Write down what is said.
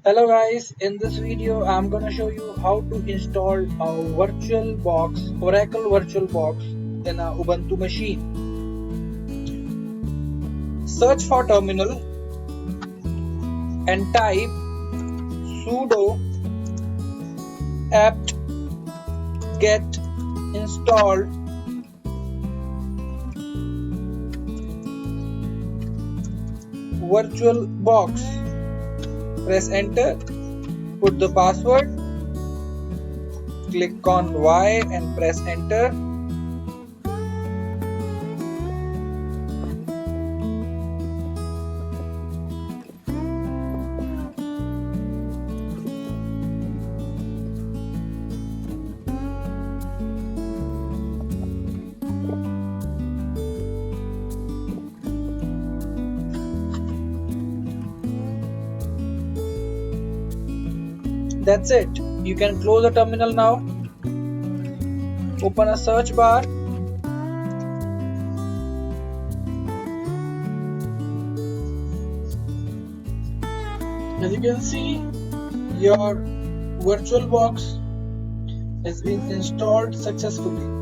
Hello guys, in this video I'm gonna show you how to install a VirtualBox, Oracle VirtualBox in a Ubuntu machine. Search for terminal and type sudo apt get installed VirtualBox. Press enter, put the password, click on Y and press enter. That's it. You can close the terminal now. Open a search bar. As you can see, your VirtualBox has been installed successfully.